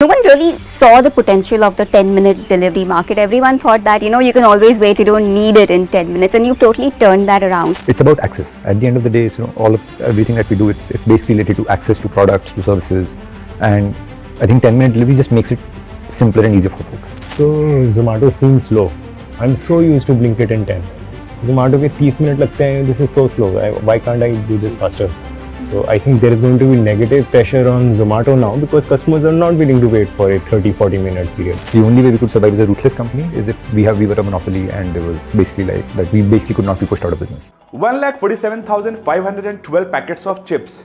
no one really saw the potential of the 10-minute delivery market. Everyone thought that, you can always wait, you don't need it in 10 minutes, and you've totally turned that around. It's about access. At the end of the day, everything that we do, it's basically related to access to products, to services, and I think 10-minute delivery just makes it simpler and easier for folks. So Zomato seems slow. I'm so used to Blinkit in 10. Zomato के 30 minute लगते हैं. This is so slow. Why can't I do this faster? So I think there is going to be negative pressure on Zomato now because customers are not willing to wait for a 30-40 minute period. The only way we could survive as a ruthless company is if we were a monopoly and there was basically like that we basically could not be pushed out of business. 1,47,512 packets of chips,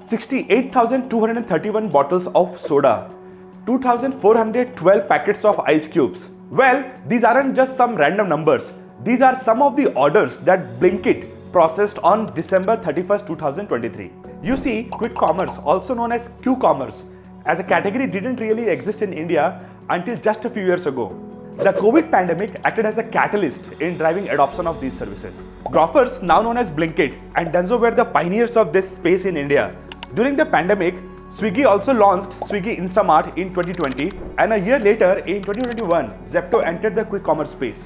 68,231 bottles of soda, 2,412 packets of ice cubes. Well, these aren't just some random numbers. These are some of the orders that Blinkit processed on December 31st, 2023. You see, quick commerce, also known as Q-commerce, as a category didn't really exist in India until just a few years ago. The COVID pandemic acted as a catalyst in driving adoption of these services. Grofers, now known as Blinkit, and Dunzo were the pioneers of this space in India. During the pandemic, Swiggy also launched Swiggy Instamart in 2020, and a year later, in 2021, Zepto entered the quick commerce space.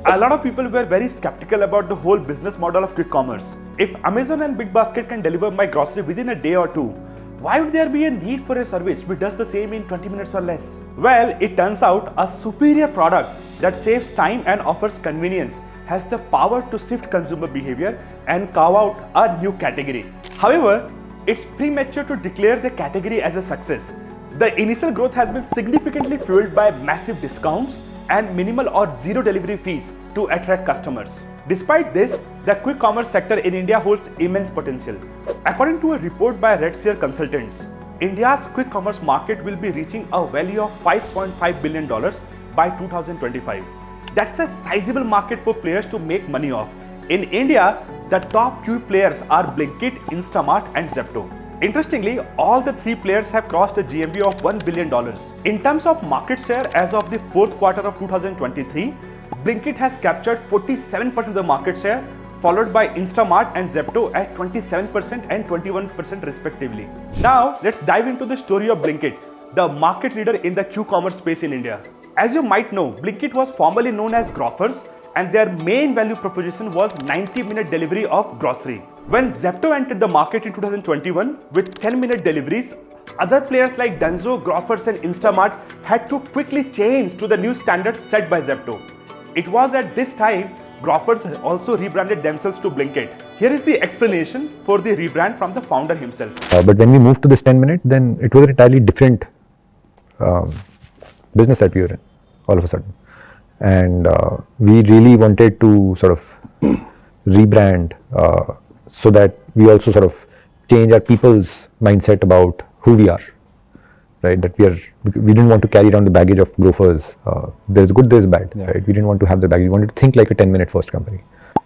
A lot of people were very skeptical about the whole business model of quick commerce. If Amazon and BigBasket can deliver my grocery within a day or two, why would there be a need for a service which does the same in 20 minutes or less? Well, it turns out a superior product that saves time and offers convenience has the power to shift consumer behavior and carve out a new category. However, it's premature to declare the category as a success. The initial growth has been significantly fueled by massive discounts and minimal or zero delivery fees to attract customers. Despite this, the quick commerce sector in India holds immense potential. According to a report by Redseer Consultants, India's quick commerce market will be reaching a value of $5.5 billion by 2025. That's a sizable market for players to make money off. In India, the top few players are Blinkit, Instamart and Zepto. Interestingly, all the three players have crossed a GMV of $1 billion. In terms of market share, as of the fourth quarter of 2023, Blinkit has captured 47% of the market share, followed by Instamart and Zepto at 27% and 21% respectively. Now, let's dive into the story of Blinkit, the market leader in the Q-commerce space in India. As you might know, Blinkit was formerly known as Grofers, and their main value proposition was 90-minute delivery of grocery. When Zepto entered the market in 2021 with 10-minute deliveries, other players like Dunzo, Grofers and Instamart had to quickly change to the new standards set by Zepto. It was at this time Grofers also rebranded themselves to Blinkit. Here is the explanation for the rebrand from the founder himself. But when we moved to this 10-minute, then it was an entirely different business that we were in all of a sudden. And we really wanted to sort of rebrand so that we also sort of change our people's mindset about who we are, right? That we didn't want to carry around the baggage of Grofers. There's good, there's bad, right? We didn't want to have the baggage. We wanted to think like a 10-minute first company.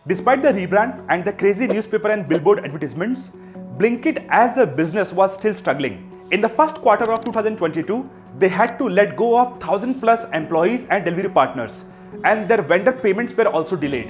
Despite the rebrand and the crazy newspaper and billboard advertisements, Blinkit as a business was still struggling. In the first quarter of 2022, they had to let go of 1,000+ employees and delivery partners, and their vendor payments were also delayed.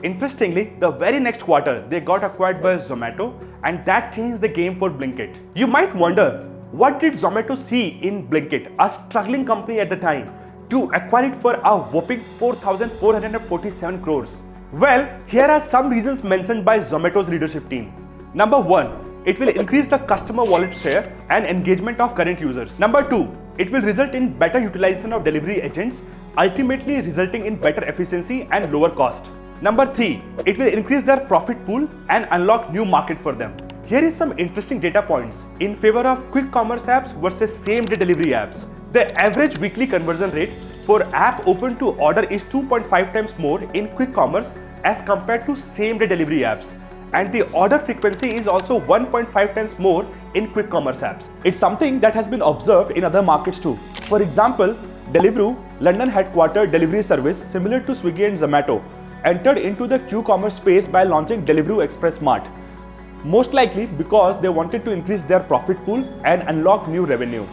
Interestingly, the very next quarter, they got acquired by Zomato, and that changed the game for Blinkit. You might wonder, what did Zomato see in Blinkit, a struggling company at the time, to acquire it for a whopping 4,447 crores? Well, here are some reasons mentioned by Zomato's leadership team. Number 1, it will increase the customer wallet share and engagement of current users. Number 2, it will result in better utilization of delivery agents, ultimately resulting in better efficiency and lower cost. Number 3, it will increase their profit pool and unlock new market for them. Here is some interesting data points in favor of quick commerce apps versus same-day delivery apps. The average weekly conversion rate for app open to order is 2.5 times more in quick commerce as compared to same-day delivery apps. And the order frequency is also 1.5 times more in quick commerce apps. It's something that has been observed in other markets too. For example, Deliveroo, London headquartered delivery service similar to Swiggy and Zomato, entered into the Q-commerce space by launching Deliveroo Express Mart, most likely because they wanted to increase their profit pool and unlock new revenue.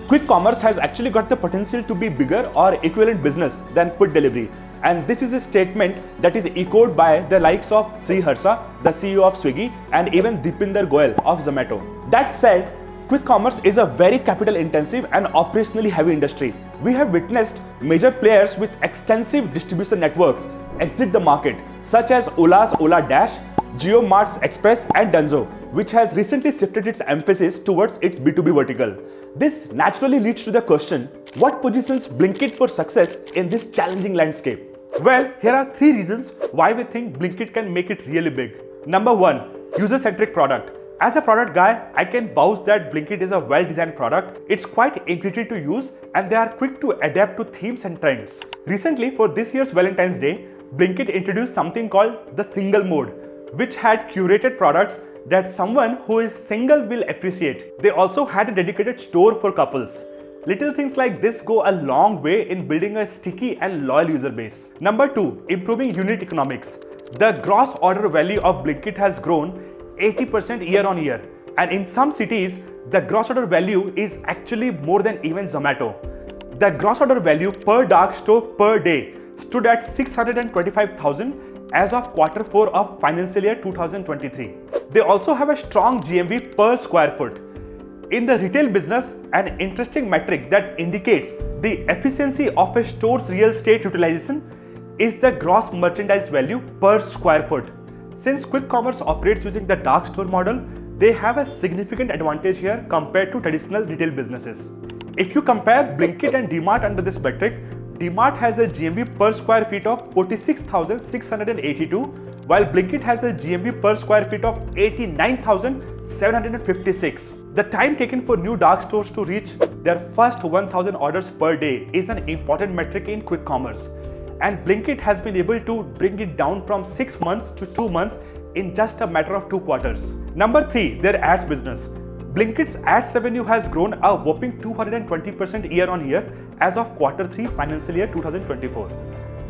Quick commerce has actually got the potential to be bigger or equivalent business than food delivery, and this is a statement that is echoed by the likes of Sri Harsha, the CEO of Swiggy, and even Deepinder Goyal of Zomato. That said, Quick commerce is a very capital intensive and operationally heavy industry. We have witnessed major players with extensive distribution networks exit the market, such as Ola's Ola Dash, JioMart's Express and Dunzo, which has recently shifted its emphasis towards its B2B vertical. This naturally leads to the question, what positions Blinkit for success in this challenging landscape? Well, here are 3 reasons why we think Blinkit can make it really big. Number 1, user-centric product. As a product guy, I can vouch that Blinkit is a well-designed product. It's quite intuitive to use and they are quick to adapt to themes and trends. Recently, for this year's Valentine's Day, Blinkit introduced something called the single mode, which had curated products that someone who is single will appreciate. They also had a dedicated store for couples. Little things like this go a long way in building a sticky and loyal user base. Number 2, improving unit economics. The gross order value of Blinkit has grown 80% year on year, and in some cities, the gross order value is actually more than even Zomato. The gross order value per dark store per day stood at 625,000 as of Q4 of financial year 2023. They also have a strong GMV per square foot. In the retail business, an interesting metric that indicates the efficiency of a store's real estate utilization is the gross merchandise value per square foot. Since quick commerce operates using the dark store model, they have a significant advantage here compared to traditional retail businesses. If you compare Blinkit and DMart under this metric, DMart has a GMV per square feet of 46,682, while Blinkit has a GMV per square feet of 89,756. The time taken for new dark stores to reach their first 1,000 orders per day is an important metric in quick commerce, and Blinkit has been able to bring it down from 6 months to 2 months in just a matter of 2 quarters. Number 3, their ads business. Blinkit's ads revenue has grown a whopping 220% year on year as of Q3 financial year 2024.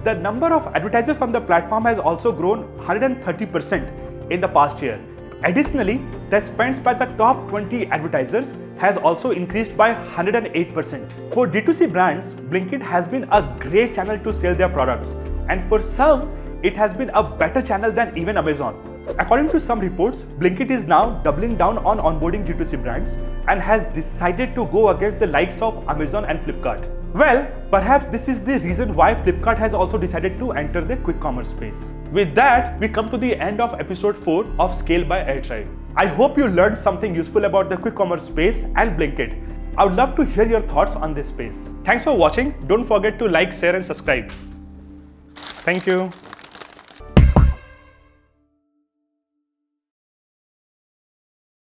The number of advertisers on the platform has also grown 130% in the past year. Additionally, the spends by the top 20 advertisers has also increased by 108%. For D2C brands, Blinkit has been a great channel to sell their products, and for some, it has been a better channel than even Amazon. According to some reports, Blinkit is now doubling down on onboarding D2C brands and has decided to go against the likes of Amazon and Flipkart. Well, perhaps this is the reason why Flipkart has also decided to enter the quick commerce space. With that, we come to the end of episode 4 of Scale by Airtribe. I hope you learned something useful about the quick commerce space and Blinkit. I would love to hear your thoughts on this space. Thanks for watching. Don't forget to like, share and subscribe. Thank you.